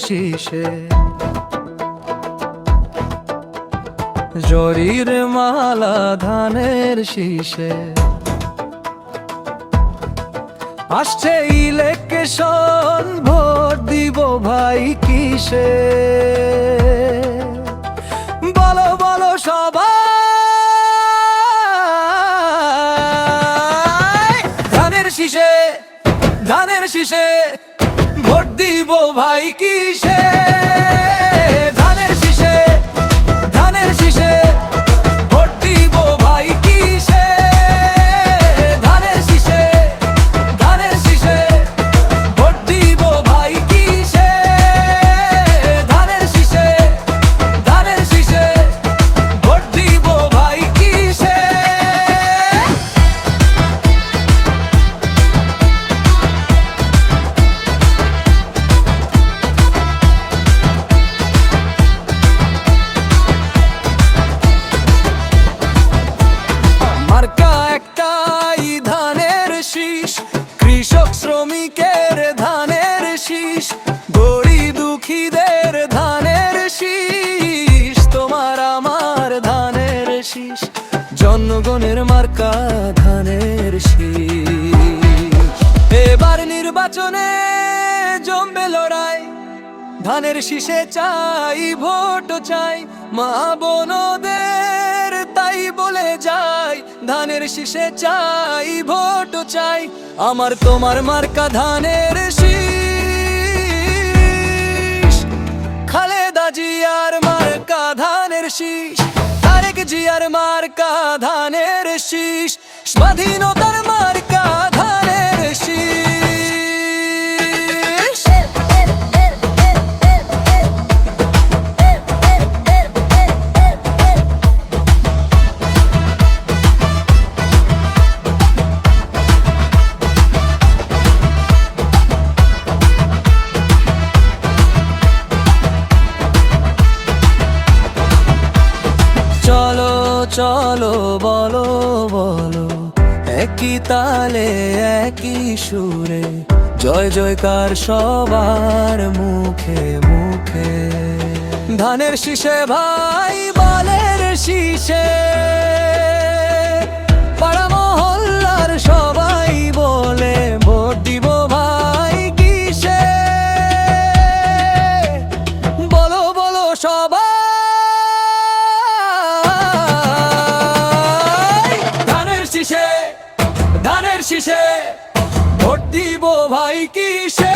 শীষে, জরির মালা ধানের শীষে। আসছে ইলেকশন, ভোট দিব ভাই কিসে? বলো বলো সবাই, ধানের শীষে, ধানের শীষে ভোট দিব ভাই কিসে? ধানের শীষে, ধানের শীষে ভোট দিব ভাই কিসে? ধানের শীষে, ধানের শীষে ভোট দিব ভাই কিসে? ধানের শীষে, ধানের শীষে ভোট দিব ভাই কিসে? মার্কা একটাই, ধানের শীষ। কৃষক শ্রমিকের ধানের শীষ, গরিব দুঃখীদের ধানের শীষ, তোমার আমার ধানের শীষ। জনগণের মার্কা ধানের শীষ। এবার নির্বাচনে জমবে লড়াই, ধানের শীষে চাই ভোট চাই। মা বোনদের তাই বলে যাই, ধানের শীষে চাই ভোট চাই। আমার তোমার মার্কা ধানের শীষ। খালেদা জিয়ার মার্কা ধানের শীষ, তারেক জিয়ার মার্কা ধানের শীষ, স্বাধীনতার মার্কা ধানের শীষ। চলো চলো বলো বলো, একই তালে একই সুরে, জয় জয়কার সবার মুখে মুখে। ধানের শীষে ভাই, বালের শীষে, পাড়া মহল্লার সবাই বলে ভোট দিব ভাই কিসে? বলো বলো সবাই, ধানের শীষে ভোট দিব ভাই কিসে?